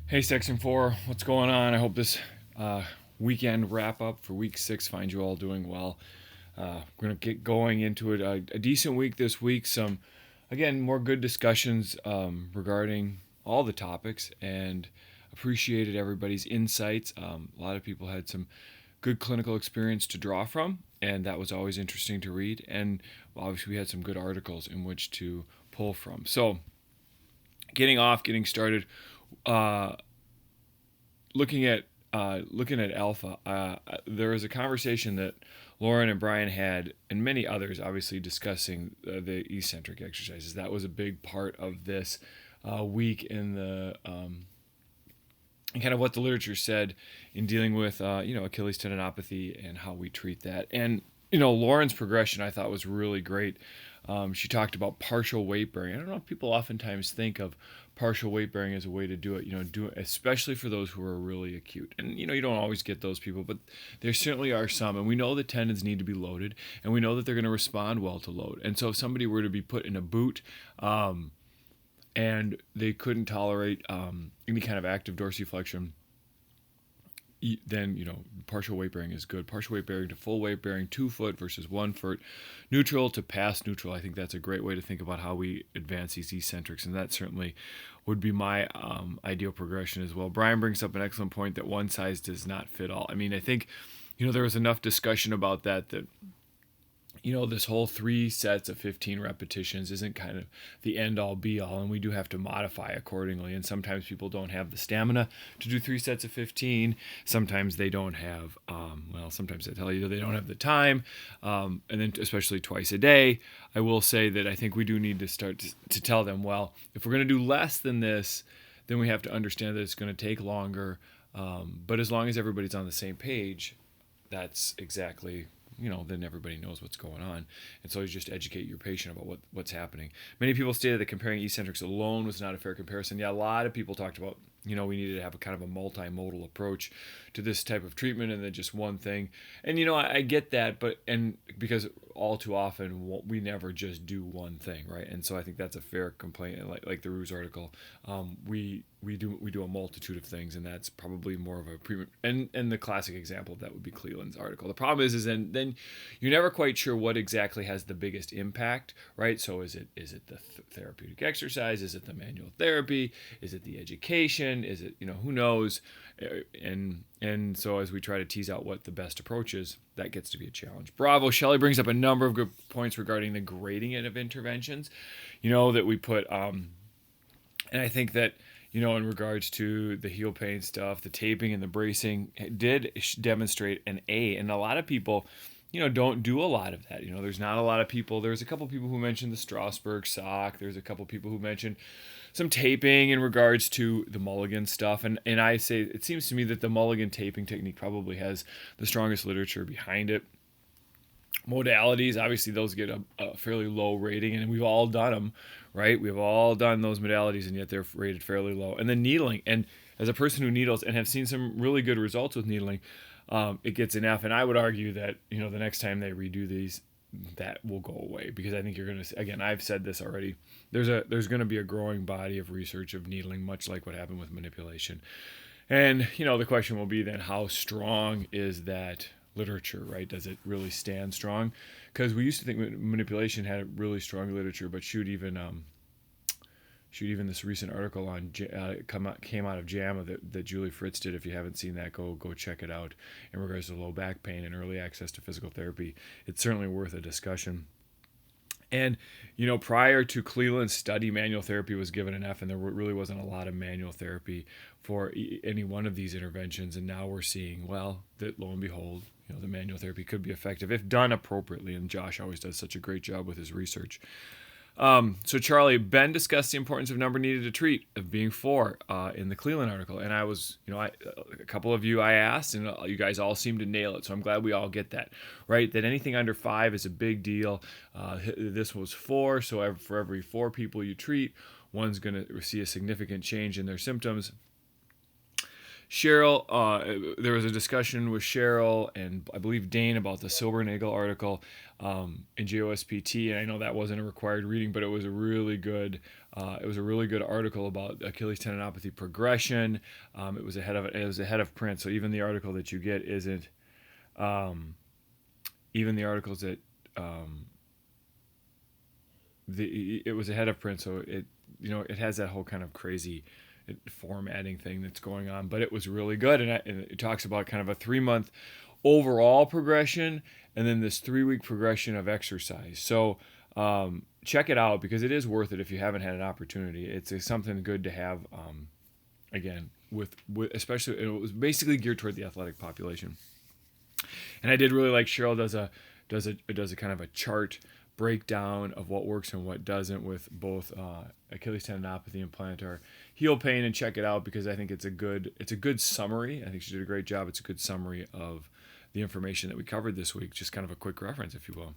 Hey, Section 4, what's going on? I hope this weekend wrap up for week 6 finds you all doing well. We're going to get going into it. A decent week this week. Some, again, more good discussions regarding all the topics and appreciated everybody's insights. A lot of people had some good clinical experience to draw from, and that was always interesting to read. And obviously, we had some good articles in which to pull from. So, getting started. Uh, looking at alpha, there was a conversation that Lauren and Brian had, and many others, obviously discussing the eccentric exercises. That was a big part of this week in the and kind of what the literature said in dealing with Achilles tendinopathy and how we treat that. And Lauren's progression I thought was really great. She talked about partial weight bearing. I don't know if people oftentimes think of partial weight bearing as a way to do it. Do it especially for those who are really acute. And you don't always get those people, but there certainly are some. And we know that tendons need to be loaded, and we know that they're going to respond well to load. And so if somebody were to be put in a boot, and they couldn't tolerate any kind of active dorsiflexion, then partial weight bearing is good. Partial weight bearing to full weight bearing, 2 foot versus 1 foot, neutral to past neutral. I think that's a great way to think about how we advance these eccentrics, and that certainly would be my ideal progression as well. Brian brings up an excellent point that one size does not fit all. I mean, I think there was enough discussion about that this whole 3 sets of 15 repetitions isn't kind of the end all be all, and we do have to modify accordingly. And sometimes people don't have the stamina to do 3 sets of 15. Sometimes they don't have, sometimes they tell you they don't have the time, and then especially twice a day. I will say that I think we do need to start to tell them, well, if we're going to do less than this, then we have to understand that it's going to take longer. But as long as everybody's on the same page, that's exactly then everybody knows what's going on. And so you just educate your patient about what's happening. Many people stated that comparing eccentrics alone was not a fair comparison. Yeah, a lot of people talked about, we needed to have a kind of a multimodal approach to this type of treatment and then just one thing. And, I get that, and because all too often we never just do one thing, right? And so I think that's a fair complaint. Like the Ruse article, we do a multitude of things, and that's probably more of a pre. And the classic example of that would be Cleland's article. The problem is then you're never quite sure what exactly has the biggest impact, right? So is it the therapeutic exercise? Is it the manual therapy? Is it the education? Is it who knows? And so as we try to tease out what the best approach is, that gets to be a challenge. Bravo. Shelley brings up a number of good points regarding the grading of interventions, that we put. And I think that in regards to the heel pain stuff, the taping and the bracing did demonstrate an A. And a lot of people, don't do a lot of that. There's not a lot of people. There's a couple people who mentioned the Strasberg sock. There's a couple people who mentioned some taping in regards to the Mulligan stuff. And I say it seems to me that the Mulligan taping technique probably has the strongest literature behind it. Modalities, obviously those get a fairly low rating, and we've all done them, right? We've all done those modalities, and yet they're rated fairly low. And then needling, and as a person who needles and have seen some really good results with needling, it gets an F. And I would argue that the next time they redo these, that will go away, because I think you're going to, again, I've said this already, there's going to be a growing body of research of needling, much like what happened with manipulation. And the question will be then, how strong is that literature, right? Does it really stand strong? Because we used to think manipulation had a really strong literature, but even this recent article on came out of JAMA that Julie Fritz did. If you haven't seen that, go check it out. In regards to low back pain and early access to physical therapy, it's certainly worth a discussion. And, prior to Cleland's study, manual therapy was given an F, and there really wasn't a lot of manual therapy for any one of these interventions. And now we're seeing, that lo and behold, the manual therapy could be effective if done appropriately. And Josh always does such a great job with his research. So Charlie, Ben discussed the importance of number needed to treat of being 4 in the Cleland article, and I was, a couple of you I asked, and you guys all seem to nail it. So I'm glad we all get that, right? That anything under 5 is a big deal. This was 4, so for every 4 people you treat, one's going to see a significant change in their symptoms. Cheryl, there was a discussion with Cheryl and I believe Dane about the Silbernagel article in JOSPT, and I know that wasn't a required reading, but it was a really good. It was a really good article about Achilles tendinopathy progression. It was ahead of print, so even the article that you get isn't. Even the articles that it was ahead of print, so it has that whole kind of crazy formatting thing that's going on, but it was really good, and it talks about kind of a 3-month overall progression and then this 3-week progression of exercise. So check it out because it is worth it if you haven't had an opportunity. It's something good to have. Again, with especially it was basically geared toward the athletic population, and I did really like Cheryl does a kind of a chart breakdown of what works and what doesn't with both Achilles tendinopathy and plantar heel pain, and check it out because I think it's a good summary. I think she did a great job. It's a good summary of the information that we covered this week. Just kind of a quick reference, if you will.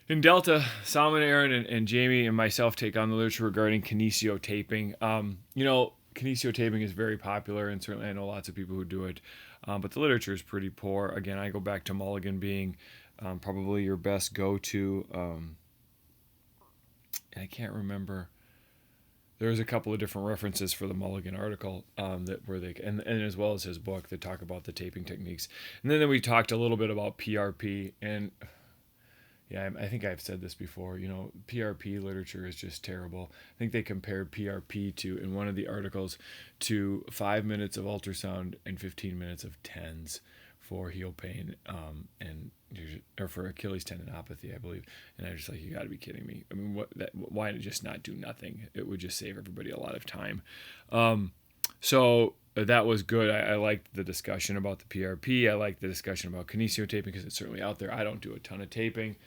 In Delta, Solomon, Aaron, and Jamie and myself take on the literature regarding kinesio taping. Kinesio taping is very popular, and certainly I know lots of people who do it, but the literature is pretty poor. Again, I go back to Mulligan being probably your best go-to. I can't remember. There's a couple of different references for the Mulligan article and as well as his book that talk about the taping techniques. And then we talked a little bit about PRP, and yeah, I think I've said this before. PRP literature is just terrible. I think they compared PRP in one of the articles to 5 minutes of ultrasound and 15 minutes of TENS for heel pain or for Achilles tendinopathy, I believe. And I was just like, you got to be kidding me. I mean, why just not do nothing? It would just save everybody a lot of time. So that was good. I liked the discussion about the PRP. I liked the discussion about kinesio taping because it's certainly out there. I don't do a ton of taping.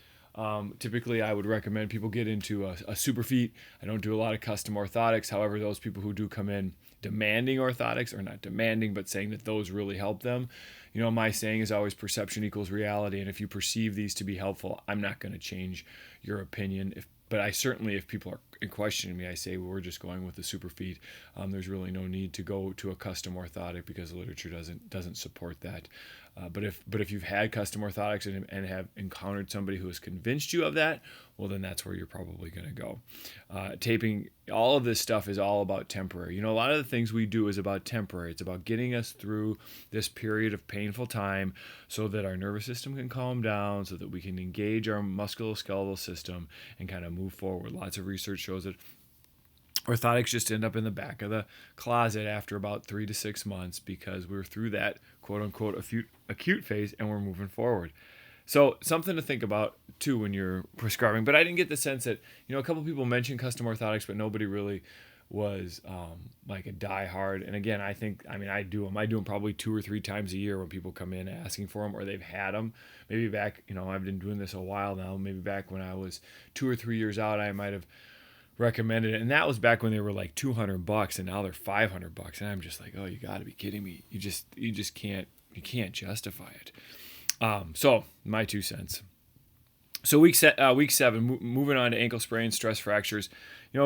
Typically, I would recommend people get into a Superfeet. I don't do a lot of custom orthotics. However, those people who do come in demanding orthotics, or not demanding, but saying that those really help them. My saying is always perception equals reality. And if you perceive these to be helpful, I'm not going to change your opinion. But I certainly, if people are questioning me, I say, well, we're just going with the Superfeet. There's really no need to go to a custom orthotic because the literature doesn't support that. But if you've had custom orthotics and have encountered somebody who has convinced you of that, well, then that's where you're probably going to go. Taping, all of this stuff is all about temporary. A lot of the things we do is about temporary. It's about getting us through this period of painful time so that our nervous system can calm down, so that we can engage our musculoskeletal system and kind of move forward. Lots of research shows that orthotics just end up in the back of the closet after about 3 to 6 months because we're through that quote-unquote acute phase and we're moving forward. So something to think about too when you're prescribing. But I didn't get the sense that, a couple people mentioned custom orthotics, but nobody really was like a diehard. And again, I do them. I do them probably 2 or 3 times a year when people come in asking for them or they've had them. Maybe back, I've been doing this a while now. Maybe back when I was 2 or 3 years out, I might have recommended it, and that was back when they were like $200, and now they're $500, and I'm just like, oh, you got to be kidding me! You just can't justify it. So my 2 cents. So week 7, moving on to ankle sprains, stress fractures.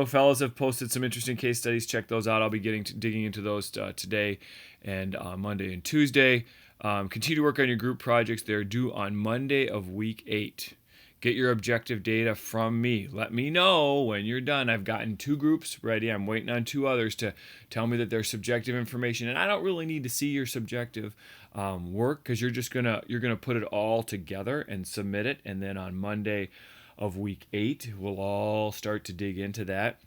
Fellas have posted some interesting case studies. Check those out. I'll be digging into those today and Monday and Tuesday. Continue to work on your group projects. They're due on Monday of week 8. Get your objective data from me. Let me know when you're done. I've gotten 2 groups ready. I'm waiting on 2 others to tell me that they're subjective information. And I don't really need to see your subjective work because you're gonna put it all together and submit it. And then on Monday of week 8, we'll all start to dig into that.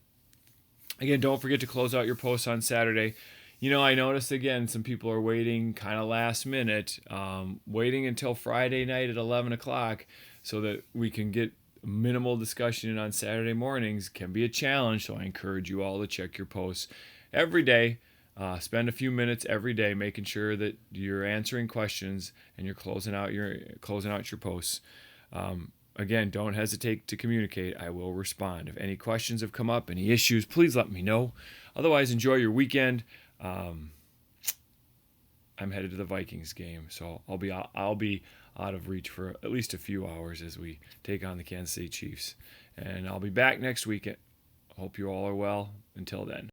Again, don't forget to close out your posts on Saturday. I noticed again some people are waiting kind of last minute, waiting until Friday night at 11 o'clock. So that we can get minimal discussion on Saturday mornings can be a challenge. So I encourage you all to check your posts every day. Spend a few minutes every day making sure that you're answering questions and you're closing out your posts. Again, don't hesitate to communicate. I will respond. If any questions have come up, any issues, please let me know. Otherwise, enjoy your weekend. I'm headed to the Vikings game, so I'll be out of reach for at least a few hours as we take on the Kansas City Chiefs. And I'll be back next week. Hope you all are well. Until then.